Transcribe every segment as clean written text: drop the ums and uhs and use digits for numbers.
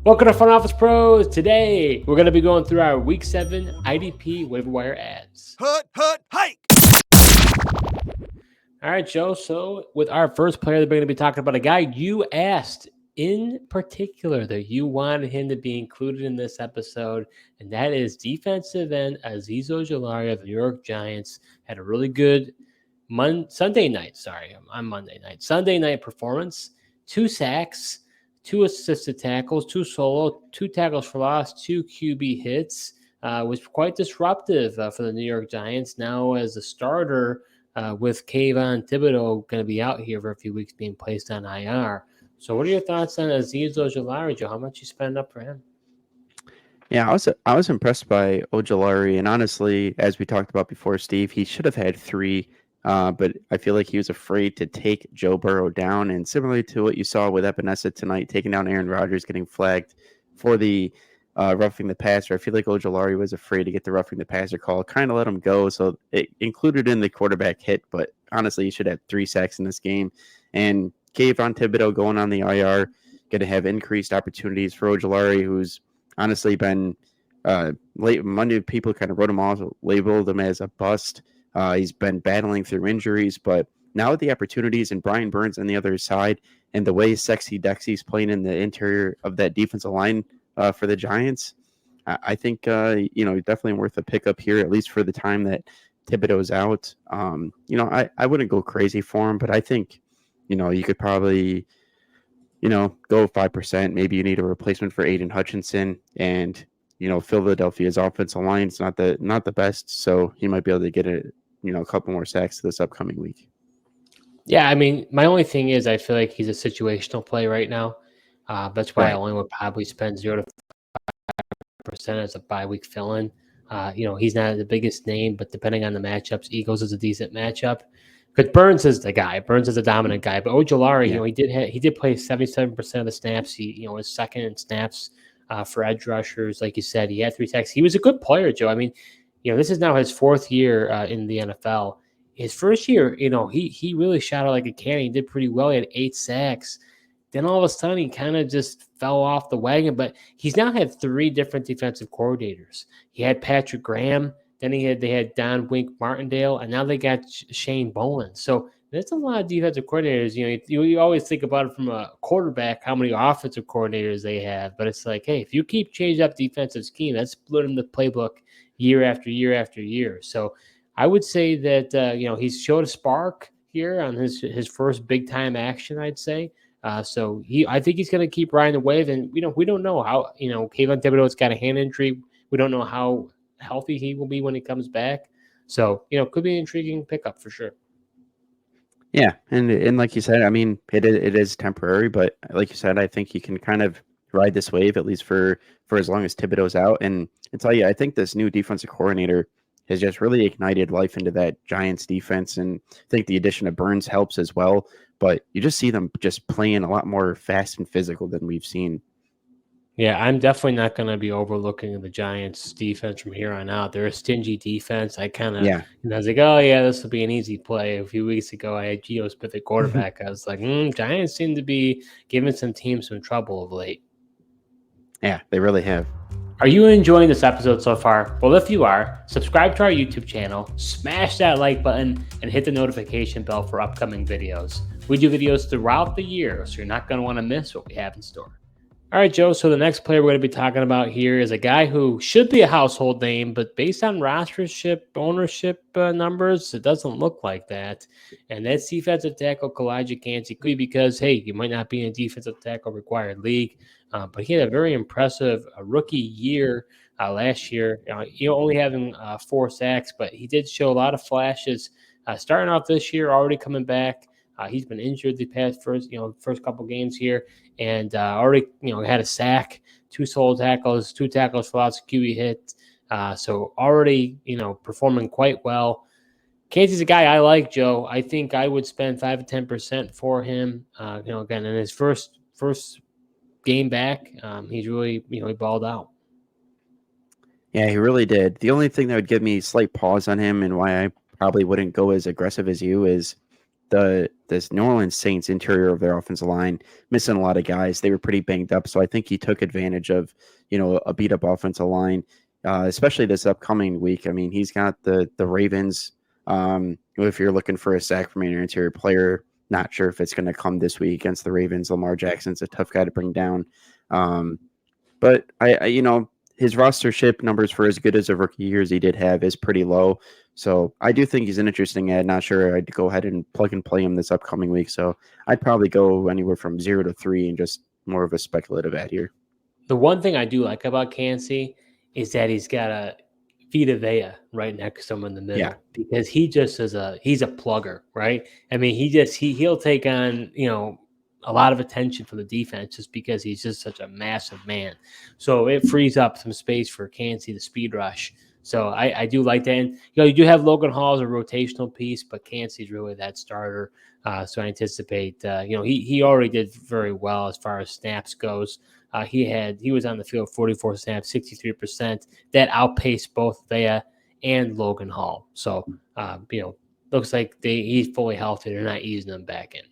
Welcome to Front Office Pros. Today, we're going to be going through our Week 7 IDP waiver wire ads. Hike! All right, Joe. So, with our first player, we're going to be talking about a guy you asked in particular that you wanted him to be included in this episode, and that is defensive end Azeez Ojulari of the New York Giants. Had a really good Sunday night performance. 2 sacks, 2 assisted tackles, 2 solo, 2 tackles for loss, 2 QB hits. Was quite disruptive for the New York Giants. Now as a starter with Kayvon Thibodeau going to be out here for a few weeks being placed on IR. So what are your thoughts on Azeez Ojulari, Joe? How much you spend up for him? Yeah, I was impressed by Ojulari, and honestly, as we talked about before, Steve, he should have had 3, but I feel like he was afraid to take Joe Burrow down. And similarly to what you saw with Epinesa tonight, taking down Aaron Rodgers, getting flagged for the roughing the passer, I feel like Ojulari was afraid to get the roughing the passer call, kind of let him go. So it included in the quarterback hit, but honestly, he should have 3 sacks in this game. And Kayvon Thibodeau going on the IR, going to have increased opportunities for Ojulari, who's honestly been late Monday. People kind of wrote him off, labeled him as a bust. He's been battling through injuries, but now with the opportunities and Brian Burns on the other side and the way Sexy Dexy's playing in the interior of that defensive line for the Giants, I think definitely worth a pickup here, at least for the time that Thibodeau's out. I wouldn't go crazy for him, but I think you could probably go 5%. Maybe you need a replacement for Aiden Hutchinson, and Philadelphia's offensive line is not the best, so he might be able to get a couple more sacks this upcoming week. Yeah, I mean, my only thing is I feel like he's a situational play right now. That's why I only would probably spend 0 to 5% as a bye week fill-in. He's not the biggest name, but depending on the matchups, Eagles is a decent matchup. Because Burns is the guy. Burns is a dominant guy. But Ojulari, he did play 77% of the snaps. He was second in snaps for edge rushers. Like you said, he had 3 sacks. He was a good player, Joe. I mean, this is now his 4th year in the NFL. His first year, he really shot out like a cannon. He did pretty well. He had 8 sacks. Then all of a sudden, he kind of just fell off the wagon. But he's now had 3 different defensive coordinators. He had Patrick Graham. Then they had Don Wink Martindale, and now they got Shane Bowen. So there's a lot of defensive coordinators. You always think about it from a quarterback, how many offensive coordinators they have. But it's like, hey, if you keep changing up defensive scheme, that's splitting the playbook year after year after year. So I would say that he's showed a spark here on his first big time action, I'd say. So I think he's going to keep riding the wave, and we don't know how Kayvon Thibodeau's got a hand injury. We don't know how healthy he will be when he comes back. So could be an intriguing pickup for sure. Yeah, and like you said, I mean, it is temporary, but like you said, I think you can kind of ride this wave at least for as long as Thibodeau's out. And I tell you, I think this new defensive coordinator has just really ignited life into that Giants defense, and I think the addition of Burns helps as well. But you just see them just playing a lot more fast and physical than we've seen. Yeah, I'm definitely not going to be overlooking the Giants' defense from here on out. They're a stingy defense. I was like, oh yeah, this will be an easy play. A few weeks ago, I had Gio Smith at quarterback. I was like, Giants seem to be giving some teams some trouble of late. Yeah, they really have. Are you enjoying this episode so far? Well, if you are, subscribe to our YouTube channel, smash that like button, and hit the notification bell for upcoming videos. We do videos throughout the year, so you're not going to want to miss what we have in store. All right, Joe. So the next player we're going to be talking about here is a guy who should be a household name, but based on rostership, ownership numbers, it doesn't look like that. And that's defensive tackle Calijah Kancey. Could be because, hey, you might not be in a defensive tackle required league, but he had a very impressive rookie year last year. Only having 4 sacks, but he did show a lot of flashes starting off this year, already coming back. He's been injured the past first couple games here, and already had a sack, 2 solo tackles, 2 tackles for lots of QB hit. So already performing quite well. Casey's a guy I like, Joe. I think I would spend 5 to 10% for him. Again in his first game back, he's really he balled out. Yeah, he really did. The only thing that would give me slight pause on him and why I probably wouldn't go as aggressive as you is this New Orleans Saints interior of their offensive line missing a lot of guys. They were pretty banged up, so I think he took advantage of a beat up offensive line, especially this upcoming week. I mean, he's got the Ravens. If you're looking for a sack from an interior player, not sure if it's going to come this week against the Ravens. Lamar Jackson's a tough guy to bring down, but I his rostership numbers for as good as a rookie years he did have is pretty low. So I do think he's an interesting ad. Not sure I'd go ahead and plug and play him this upcoming week. So I'd probably go anywhere from 0 to 3 and just more of a speculative ad here. The one thing I do like about Kancey is that he's got a Vita Vea right next to him in the middle, because he just he's a plugger, right? I mean, he'll take on, a lot of attention from the defense just because he's just such a massive man. So it frees up some space for Kancey to speed rush. So I do like that. And, you do have Logan Hall as a rotational piece, but Kancey's really that starter. So I anticipate, he already did very well as far as snaps goes. He was on the field 44 snaps, 63%. That outpaced both Vea and Logan Hall. So, looks like he's fully healthy. They're not easing him back in.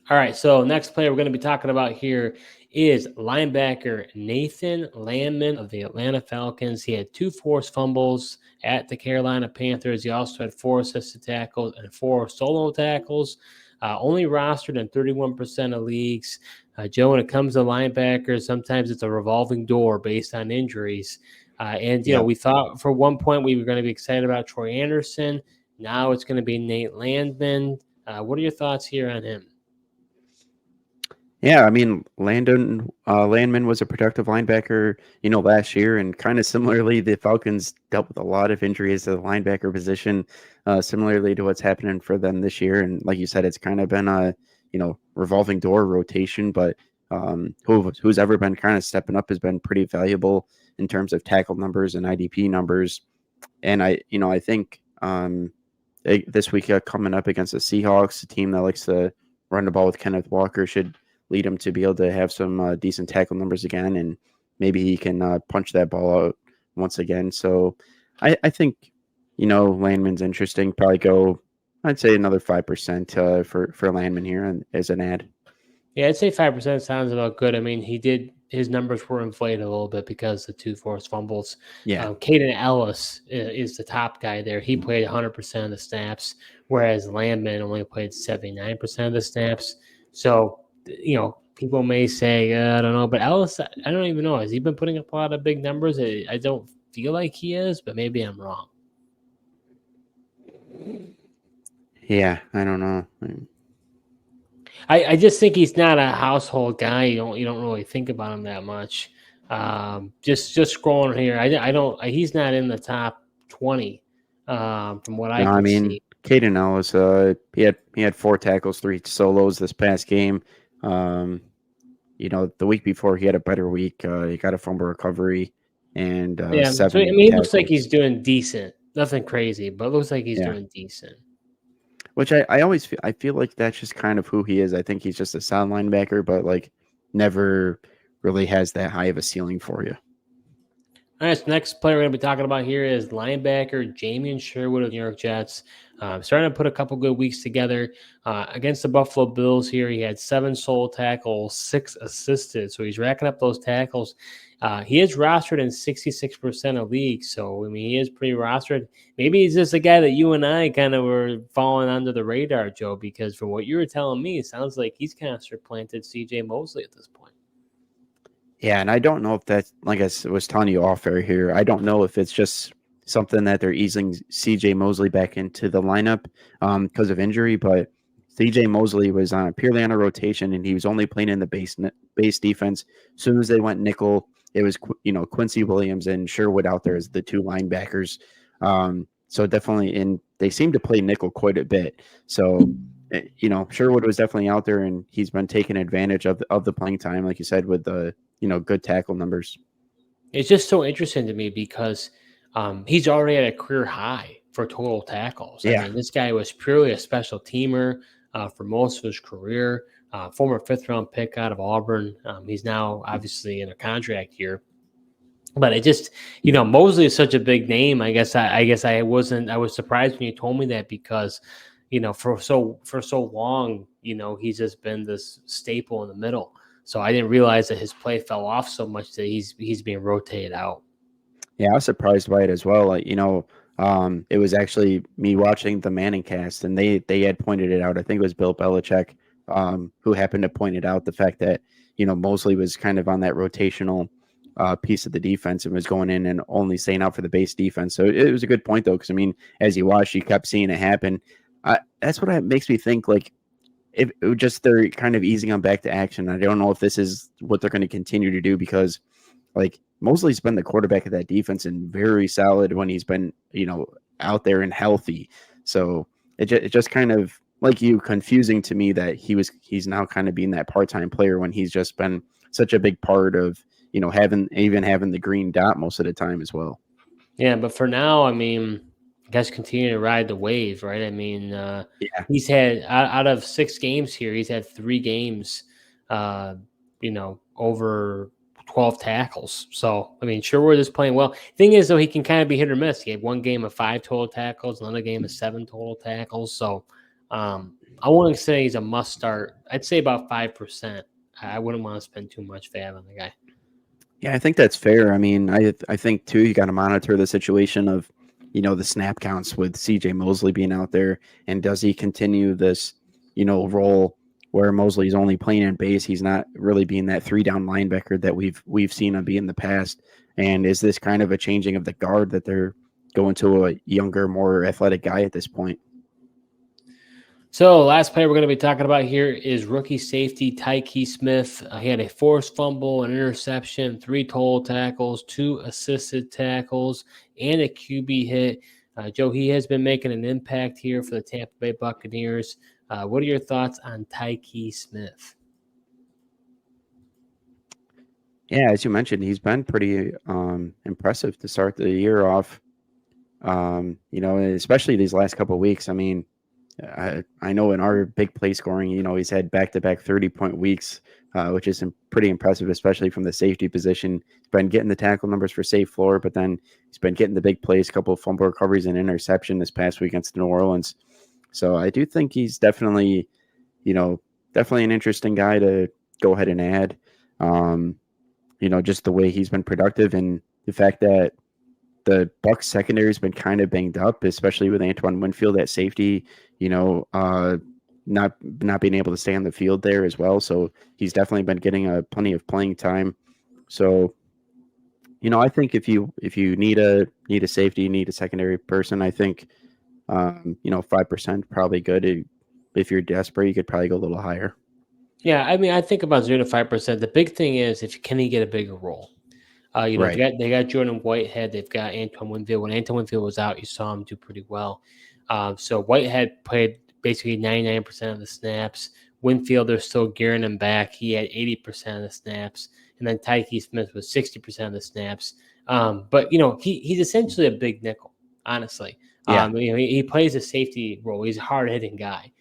All right, so next player we're going to be talking about here is linebacker Nate Landman of the Atlanta Falcons. He had 2 forced fumbles at the Carolina Panthers. He also had 4 assisted tackles and 4 solo tackles. Only rostered in 31% of leagues. Joe, when it comes to linebackers, sometimes it's a revolving door based on injuries. We thought for one point we were going to be excited about Troy Anderson. Now it's going to be Nate Landman. What are your thoughts here on him? Yeah, I mean, Landman was a productive linebacker, last year, and kind of similarly, the Falcons dealt with a lot of injuries to the linebacker position, similarly to what's happening for them this year. And like you said, it's kind of been a, revolving door rotation, but who's ever been kind of stepping up has been pretty valuable in terms of tackle numbers and IDP numbers. And I think this week coming up against the Seahawks, a team that likes to run the ball with Kenneth Walker, should lead him to be able to have some decent tackle numbers again, and maybe he can punch that ball out once again. So I think, Landman's interesting. Probably go, I'd say another 5% for Landman here as an ad. Yeah, I'd say 5% sounds about good. I mean, his numbers were inflated a little bit because of the 2 forced fumbles. Yeah. Caden Ellis is the top guy there. He played 100% of the snaps, whereas Landman only played 79% of the snaps. So, people may say, I don't know, but Ellis, I don't even know. Has he been putting up a lot of big numbers? I don't feel like he is, but maybe I'm wrong. Yeah, I don't know. I just think he's not a household guy. You don't really think about him that much. Just scrolling here, I don't. He's not in the top 20 from what I can see. Caden Ellis, he had 4 tackles, 3 solos this past game. The week before he had a better week. He got a fumble recovery and 7 So, he tackles. looks like he's doing decent. Nothing crazy, but it looks like he's doing decent. Which I always feel like that's just kind of who he is. I think he's just a sound linebacker, but like never really has that high of a ceiling for you. All right, so next player we're going to be talking about here is linebacker Jamien Sherwood of the New York Jets. Starting to put a couple good weeks together. Against the Buffalo Bills here, he had 7 solo tackles, 6 assisted. So he's racking up those tackles. He is rostered in 66% of leagues. So, I mean, he is pretty rostered. Maybe he's just a guy that you and I kind of were falling under the radar, Joe, because from what you were telling me, it sounds like he's kind of supplanted CJ Mosley at this point. Yeah, and I don't know if that's, like I was telling you off air here, I don't know if it's just something that they're easing CJ Mosley back into the lineup because of injury, but CJ Mosley was purely on a rotation, and he was only playing in the base defense. As soon as they went nickel, it was Quincy Williams and Sherwood out there as the 2 linebackers. So definitely, and they seem to play nickel quite a bit. So Sherwood was definitely out there, and he's been taking advantage of the playing time, like you said, with the good tackle numbers. It's just so interesting to me because he's already at a career high for total tackles. Yeah. I mean, this guy was purely a special teamer for most of his career. Former 5th-round pick out of Auburn. He's now obviously in a contract year. But it just, Mosley is such a big name. I guess I was surprised when you told me that because, for so long, he's just been this staple in the middle. So I didn't realize that his play fell off so much that he's being rotated out. Yeah, I was surprised by it as well. It was actually me watching the Manning cast, and they had pointed it out. I think it was Bill Belichick who happened to point it out, the fact that Mosley was kind of on that rotational piece of the defense and was going in and only staying out for the base defense. So it was a good point, though, because, I mean, as you watched, you kept seeing it happen. That's what makes me think, like, if they're kind of easing them back to action. I don't know if this is what they're going to continue to do, because, like, Mosley's been the quarterback of that defense and very solid when he's been, out there and healthy. So it just kind of, like you, confusing to me that he's now kind of being that part-time player when he's just been such a big part of, having the green dot most of the time as well. Yeah, but for now, I mean, guys continue to ride the wave, right? I mean, he's had out of 6 games here, he's had 3 games, over 12 tackles. So, I mean, Sherwood is playing well. Thing is, though, he can kind of be hit or miss. He had 1 game of 5 total tackles, another game of 7 total tackles. So, I wouldn't say he's a must start. I'd say about 5%. I wouldn't want to spend too much FAAB on the guy. Yeah, I think that's fair. I mean, I think, too, you got to monitor the situation of, the snap counts with C.J. Mosley being out there. And does he continue this, role where Mosley's only playing in base? He's not really being that 3-down linebacker that we've seen him be in the past. And is this kind of a changing of the guard that they're going to a younger, more athletic guy at this point? So last player we're going to be talking about here is rookie safety Tykee Smith. He had a forced fumble, an interception, 3 total tackles, 2 assisted tackles, and a QB hit. Joe, he has been making an impact here for the Tampa Bay Buccaneers. What are your thoughts on Tykee Smith? Yeah, as you mentioned, he's been pretty impressive to start the year off. Especially these last couple of weeks. I mean, I know in our big play scoring, he's had back-to-back 30-point weeks, which is pretty impressive, especially from the safety position. He's been getting the tackle numbers for safe floor, but then he's been getting the big plays, a couple of fumble recoveries and interception this past week against New Orleans. So I do think he's definitely an interesting guy to go ahead and add. Just the way he's been productive and the fact that the Bucs secondary has been kind of banged up, especially with Antoine Winfield at safety, not being able to stay on the field there as well. So he's definitely been getting plenty of playing time. So, I think if you need a safety, you need a secondary person, I think, 5% probably good. If you're desperate, you could probably go a little higher. Yeah, I mean, I think about 0 to 5%. The big thing is can he get a bigger role? Right. They got Jordan Whitehead. They've got Antoine Winfield. When Antoine Winfield was out, you saw him do pretty well. So Whitehead played basically 99% of the snaps. Winfield, they're still gearing him back. He had 80% of the snaps. And then Tykee Smith was 60% of the snaps. But, he's essentially a big nickel, honestly. Yeah. He plays a safety role. He's a hard-hitting guy.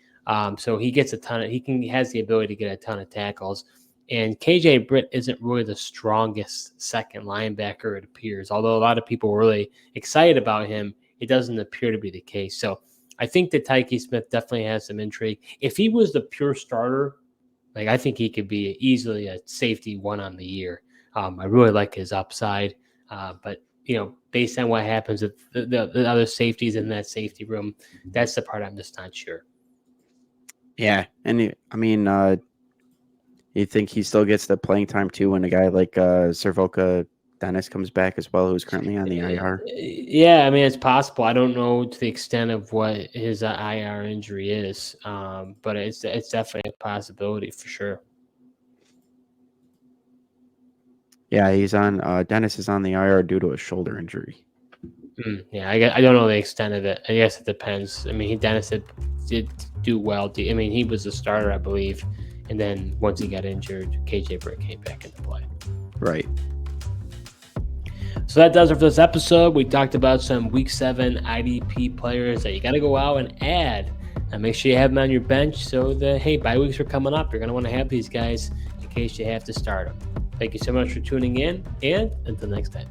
So he gets he has the ability to get a ton of tackles. And KJ Britt isn't really the strongest second linebacker, it appears. Although a lot of people were really excited about him, it doesn't appear to be the case. So I think that Tykee Smith definitely has some intrigue. If he was the pure starter, I think he could be easily a safety 1 on the year. I really like his upside. But, based on what happens with the other safeties in that safety room, that's the part I'm just not sure. Yeah. And you think he still gets the playing time too when a guy like Servoka Dennis comes back as well, who's currently on the IR? Yeah, I mean, it's possible. I don't know to the extent of what his IR injury is, but it's definitely a possibility for sure. Yeah, he's on. Dennis is on the IR due to a shoulder injury. Yeah, I don't know the extent of it. I guess it depends. I mean, Dennis did do well. I mean, he was a starter, I believe. And then once he got injured, KJ Britt came back into play. Right. So that does it for this episode. We talked about some Week 7 IDP players that you got to go out and add. And make sure you have them on your bench so that, hey, bye weeks are coming up. You're going to want to have these guys in case you have to start them. Thank you so much for tuning in, and until next time.